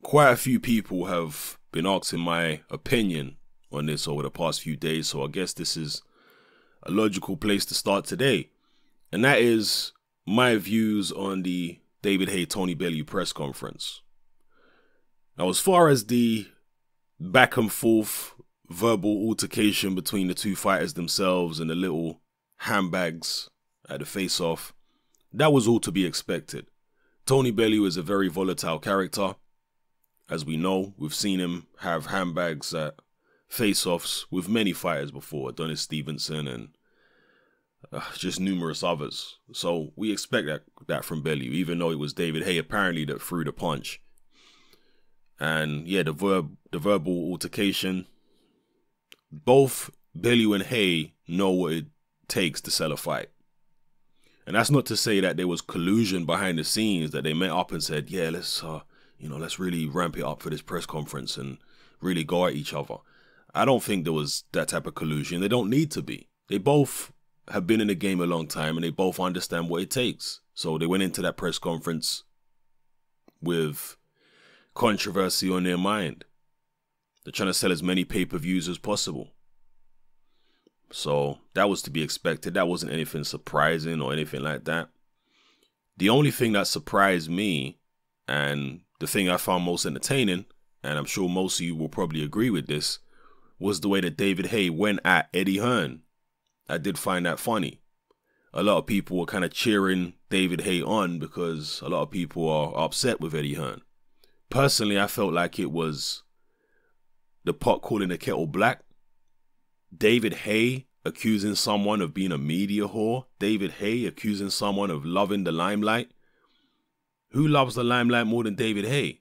quite a few people have been asking my opinion on this over the past few days, so I guess this is a logical place to start today. And that is my views on the David Haye Tony Bellew press conference. Now, as far as the back and forth verbal altercation between the two fighters themselves and the little handbags at the face-off, that was all to be expected. Tony Bellew is a very volatile character. As we know, we've seen him have handbags at face-offs with many fighters before, Adonis Stevenson and just numerous others. So we expect that from Bellew, even though it was David Haye apparently that threw the punch. And yeah, the verbal altercation. Both Bellew and Haye know what it takes to sell a fight. And that's not to say that there was collusion behind the scenes, that they met up and said, yeah, let's really ramp it up for this press conference and really go at each other. I don't think there was that type of collusion. They don't need to be. They both have been in the game a long time and they both understand what it takes. So they went into that press conference with controversy on their mind. They're trying to sell as many pay-per-views as possible. So that was to be expected. That wasn't anything surprising or anything like that. The only thing that surprised me, and the thing I found most entertaining, and I'm sure most of you will probably agree with this, was the way that David Haye went at Eddie Hearn. I did find that funny. A lot of people were kind of cheering David Haye on because a lot of people are upset with Eddie Hearn. Personally, I felt like it was the pot calling the kettle black. David Haye accusing someone of being a media whore. David Haye accusing someone of loving the limelight. Who loves the limelight more than David Haye?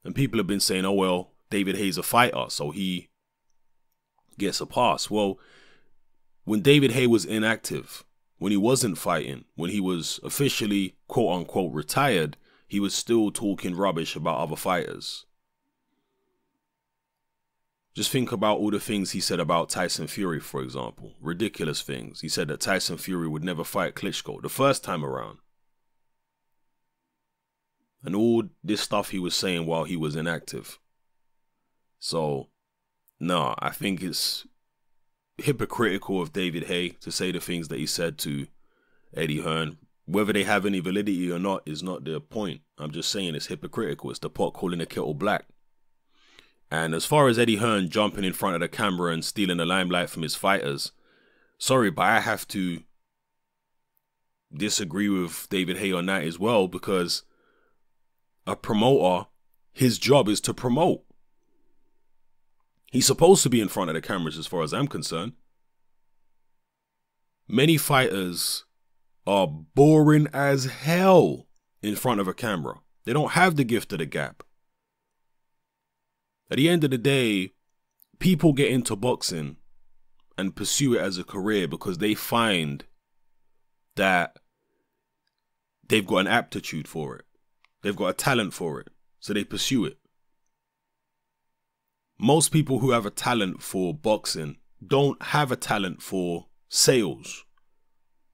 And people have been saying, oh, well, David Haye's a fighter, so he gets a pass. Well, when David Haye was inactive, when he wasn't fighting, when he was officially, quote unquote, retired, he was still talking rubbish about other fighters. Just think about all the things he said about Tyson Fury, for example. Ridiculous things. He said that Tyson Fury would never fight Klitschko the first time around. And all this stuff he was saying while he was inactive. So, no, I think it's hypocritical of David Haye to say the things that he said to Eddie Hearn. Whether they have any validity or not is not the point. I'm just saying it's hypocritical. It's the pot calling the kettle black. And as far as Eddie Hearn jumping in front of the camera and stealing the limelight from his fighters, sorry, but I have to disagree with David Haye on that as well, because a promoter, his job is to promote. He's supposed to be in front of the cameras as far as I'm concerned. Many fighters are boring as hell in front of a camera. They don't have the gift of the gab. At the end of the day, people get into boxing and pursue it as a career because they find that they've got an aptitude for it. They've got a talent for it, so they pursue it. Most people who have a talent for boxing don't have a talent for sales.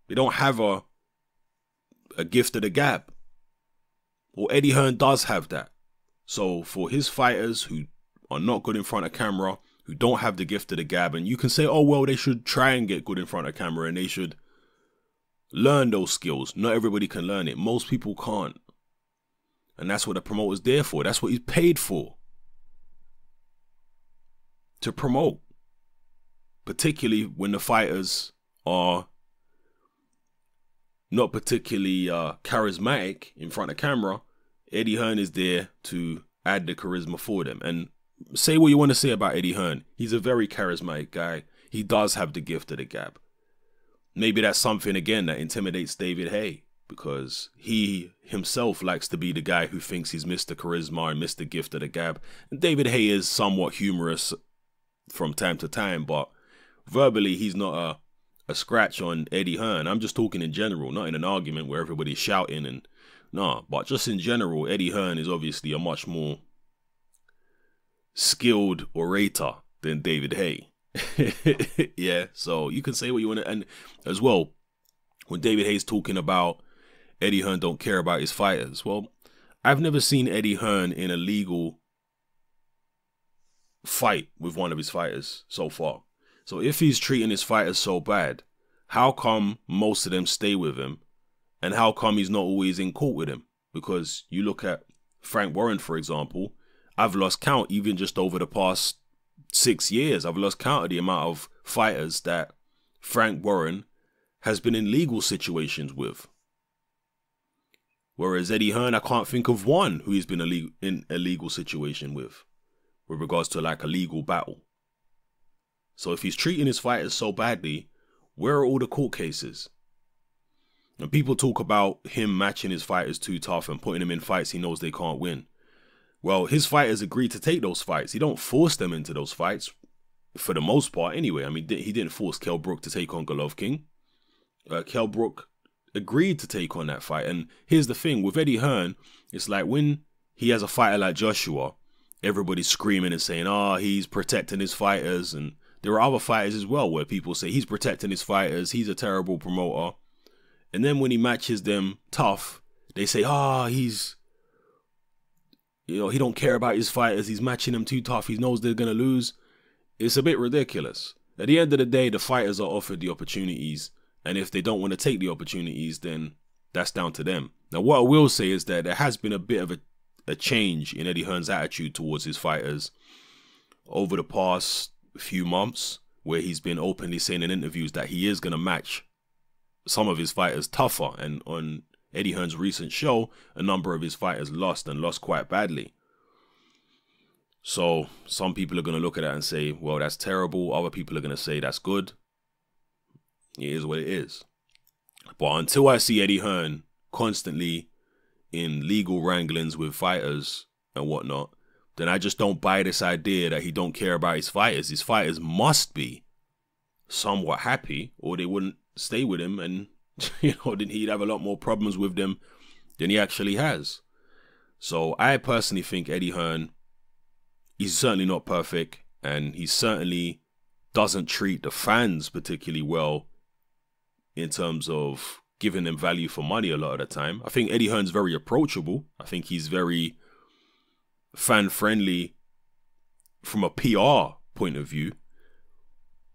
They don't have a gift of the gab. Well, Eddie Hearn does have that. So for his fighters who are not good in front of camera, who don't have the gift of the gab, and you can say, oh, well, they should try and get good in front of camera and they should learn those skills. Not everybody can learn it. Most people can't. And that's what the promoter's there for. That's what he's paid for. To promote. Particularly when the fighters are not particularly charismatic in front of camera. Eddie Hearn is there to add the charisma for them. And say what you want to say about Eddie Hearn. He's a very charismatic guy. He does have the gift of the gab. Maybe that's something, again, that intimidates David Haye, because he himself likes to be the guy who thinks he's Mr. Charisma and Mr. Gift of the Gab. And David Haye is somewhat humorous from time to time, but verbally he's not a scratch on Eddie Hearn. I'm just talking in general, not in an argument where everybody's shouting and no, but just in general, Eddie Hearn is obviously a much more skilled orator than David Haye. Yeah, so you can say what you want to, and as well, when David Haye's talking about Eddie Hearn don't care about his fighters, well, I've never seen Eddie Hearn in a legal fight with one of his fighters so far. So if he's treating his fighters so bad, how come most of them stay with him? And how come he's not always in court with him? Because you look at Frank Warren, for example, I've lost count even just over the past 6 years. I've lost count of the amount of fighters that Frank Warren has been in legal situations with. Whereas Eddie Hearn, I can't think of one who he's been in a legal situation with regards to like a legal battle. So if he's treating his fighters so badly, where are all the court cases? And people talk about him matching his fighters too tough and putting them in fights he knows they can't win. Well, his fighters agreed to take those fights. He don't force them into those fights, for the most part anyway. I mean, he didn't force Kell Brook to take on Golovkin. Kell Brook agreed to take on that fight. And here's the thing, with Eddie Hearn, it's like when he has a fighter like Joshua, everybody's screaming and saying, he's protecting his fighters. And there are other fighters as well where people say he's protecting his fighters, he's a terrible promoter. And then when he matches them tough, they say, he's, he don't care about his fighters, he's matching them too tough, he knows they're going to lose. It's a bit ridiculous. At the end of the day, the fighters are offered the opportunities, and if they don't want to take the opportunities, then that's down to them. Now, what I will say is that there has been a bit of a change in Eddie Hearn's attitude towards his fighters over the past few months, where he's been openly saying in interviews that he is going to match some of his fighters tougher. And on Eddie Hearn's recent show, a number of his fighters lost quite badly. So some people are going to look at that and say, well, that's terrible. Other people are going to say that's good. It is what it is. But until I see Eddie Hearn constantly in legal wranglings with fighters and whatnot, then I just don't buy this idea that he don't care about his fighters. His fighters must be somewhat happy, or they wouldn't stay with him, and then he'd have a lot more problems with them than he actually has. So I personally think Eddie Hearn, he's certainly not perfect, and he certainly doesn't treat the fans particularly well in terms of giving them value for money a lot of the time. I think Eddie Hearn's very approachable. I think he's very fan-friendly from a PR point of view.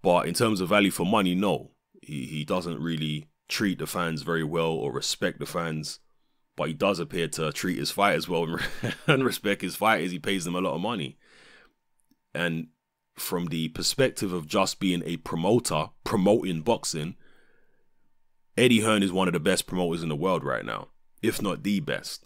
But in terms of value for money, no. He doesn't really treat the fans very well or respect the fans. But he does appear to treat his fighters well and respect his fighters. He pays them a lot of money. And from the perspective of just being a promoter, promoting boxing, Eddie Hearn is one of the best promoters in the world right now, if not the best.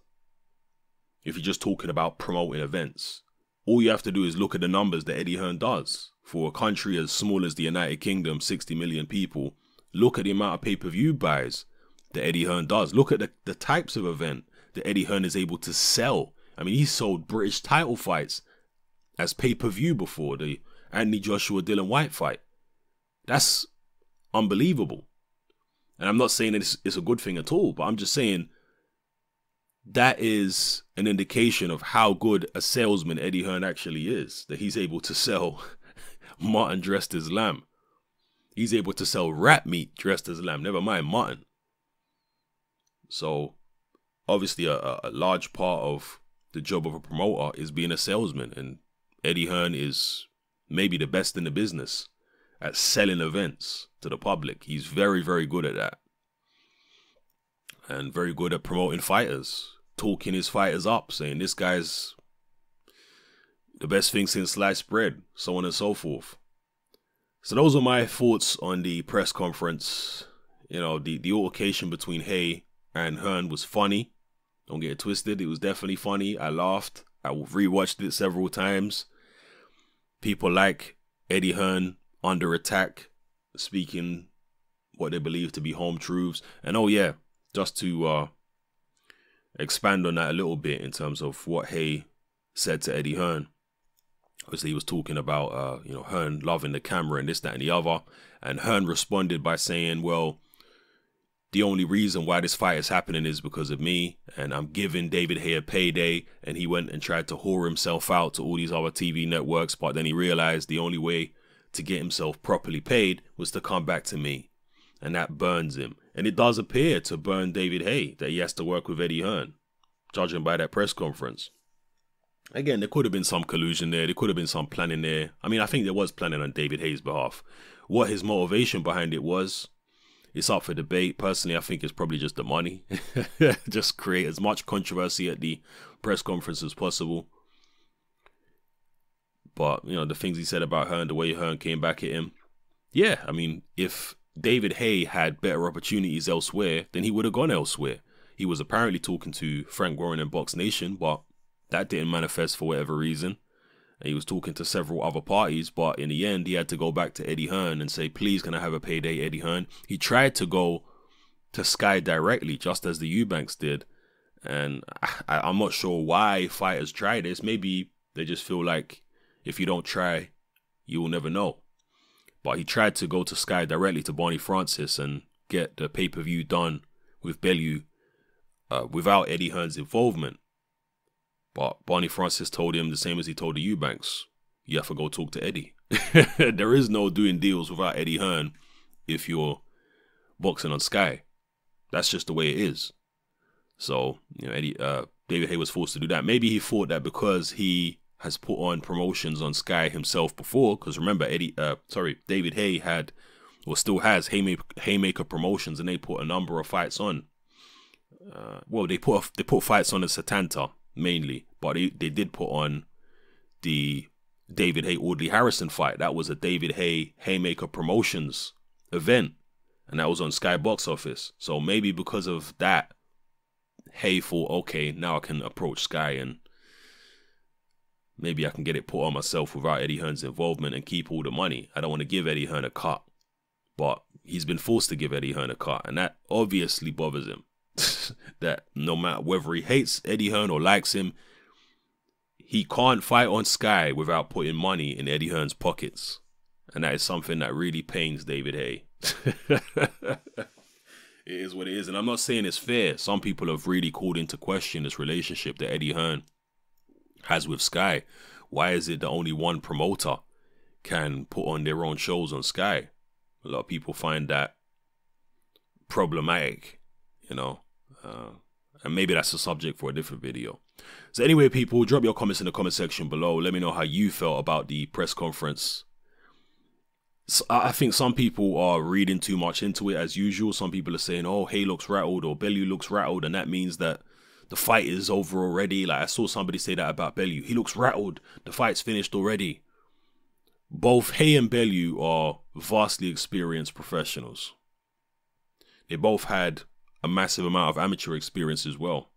If you're just talking about promoting events, all you have to do is look at the numbers that Eddie Hearn does. For a country as small as the United Kingdom, 60 million people, look at the amount of pay-per-view buys that Eddie Hearn does. Look at the types of event that Eddie Hearn is able to sell. I mean, he sold British title fights as pay-per-view before, the Anthony Joshua Dillian White fight. That's unbelievable. And I'm not saying that it's a good thing at all, but I'm just saying that is an indication of how good a salesman Eddie Hearn actually is, that he's able to sell mutton dressed as lamb. He's able to sell rat meat dressed as lamb, never mind mutton. So obviously a large part of the job of a promoter is being a salesman, and Eddie Hearn is maybe the best in the business at selling events to the public. He's very, very good at that. And very good at promoting fighters, talking his fighters up, saying this guy's the best thing since sliced bread, so on and so forth. So those are my thoughts on the press conference. The altercation between Haye and Hearn was funny. Don't get it twisted. It was definitely funny. I laughed. I rewatched it several times. People like Eddie Hearn under attack, speaking what they believe to be home truths. And oh yeah, just to expand on that a little bit in terms of what Haye said to Eddie Hearn. Obviously, he was talking about, Hearn loving the camera and this, that, and the other. And Hearn responded by saying, well, the only reason why this fight is happening is because of me, and I'm giving David Haye a payday. And he went and tried to whore himself out to all these other TV networks, but then he realized the only way to get himself properly paid was to come back to me. And that burns him. And it does appear to burn David Haye that he has to work with Eddie Hearn. judging by that press conference. Again, there could have been some collusion there. There could have been some planning there. I mean, I think there was planning on David Haye's behalf. What his motivation behind it was, it's up for debate. Personally, I think it's probably just the money. Just create as much controversy at the press conference as possible. But, you know, the things he said about Hearn, the way Hearn came back at him. Yeah, I mean, if David Haye had better opportunities elsewhere, then he would have gone elsewhere. He was apparently talking to Frank Warren and Box Nation, but that didn't manifest for whatever reason. And he was talking to several other parties, but in the end, he had to go back to Eddie Hearn and say, please, can I have a payday, Eddie Hearn? He tried to go to Sky directly, just as the Eubanks did. And I'm not sure why fighters try this. Maybe they just feel like if you don't try, you will never know. But he tried to go to Sky directly to Barney Francis and get the pay-per-view done with Bellew without Eddie Hearn's involvement. But Barney Francis told him the same as he told the Eubanks. You have to go talk to Eddie. There is no doing deals without Eddie Hearn if you're boxing on Sky. That's just the way it is. So, you know, David Haye was forced to do that. Maybe he thought that because he has put on promotions on Sky himself before, because remember, David Haye had, or still has, Haymaker Promotions, and they put a number of fights on. Well, they put fights on at Satanta mainly, but they did put on the David Haye Audley Harrison fight. That was a David Haye Haymaker Promotions event, and that was on Sky Box Office. So maybe because of that, Haye thought, okay, now I can approach Sky and maybe I can get it put on myself without Eddie Hearn's involvement and keep all the money. I don't want to give Eddie Hearn a cut, but he's been forced to give Eddie Hearn a cut, and that obviously bothers him. That no matter whether he hates Eddie Hearn or likes him, he can't fight on Sky without putting money in Eddie Hearn's pockets. And that is something that really pains David Haye. It is what it is. And I'm not saying it's fair. Some people have really called into question this relationship that Eddie Hearn has with Sky. Why is it that only one promoter can put on their own shows on Sky? A lot of people find that problematic, you know. And maybe that's a subject for a different video. So anyway, people, drop your comments in the comment section below. Let me know how you felt about the press conference. So I think some people are reading too much into it as usual. Some people are saying, oh, Haye looks rattled or Bellew looks rattled, and that means that the fight is over already. Like I saw somebody say that about Bellew. He looks rattled. The fight's finished already. Both Haye and Bellew are vastly experienced professionals. They both had a massive amount of amateur experience as well.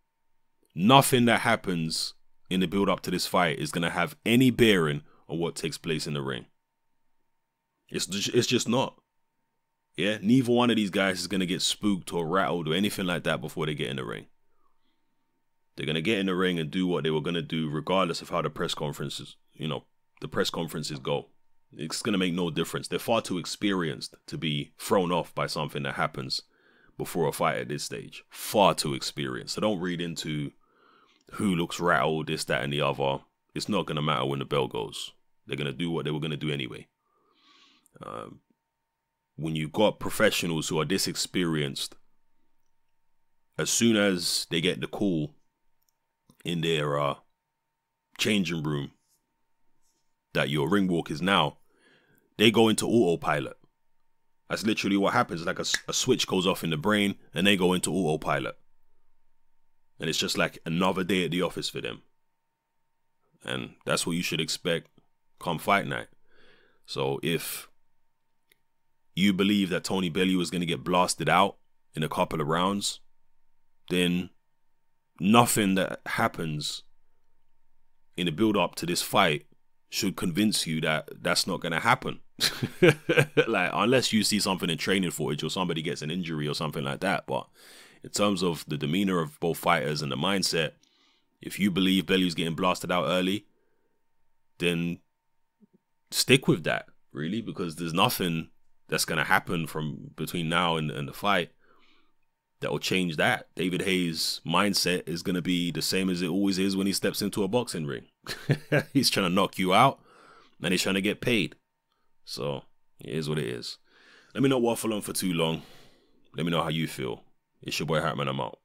Nothing that happens in the build up to this fight is going to have any bearing on what takes place in the ring. It's just not. Yeah, neither one of these guys is going to get spooked or rattled or anything like that before they get in the ring. They're going to get in the ring and do what they were going to do regardless of how the press conferences, go. It's going to make no difference. They're far too experienced to be thrown off by something that happens before a fight at this stage. Far too experienced. So don't read into who looks rattled, this, that, and the other. It's not going to matter when the bell goes. They're going to do what they were going to do anyway. When you've got professionals who are this experienced, as soon as they get the call in their changing room that your ring walk is now, they go into autopilot. That's literally what happens. Like a switch goes off in the brain and they go into autopilot. And it's just like another day at the office for them. And that's what you should expect come fight night. So if you believe that Tony Bellew is going to get blasted out in a couple of rounds, then nothing that happens in the build up to this fight should convince you that that's not going to happen. Like, unless you see something in training footage or somebody gets an injury or something like that. But in terms of the demeanor of both fighters and the mindset, if you believe Bellew's getting blasted out early, then stick with that, really, because there's nothing that's going to happen from between now and the fight that will change that. David Haye's mindset is going to be the same as it always is when he steps into a boxing ring. He's trying to knock you out and he's trying to get paid. So it is what it is. Let me not waffle on for too long. Let me know how you feel. It's your boy Hartman. I'm out.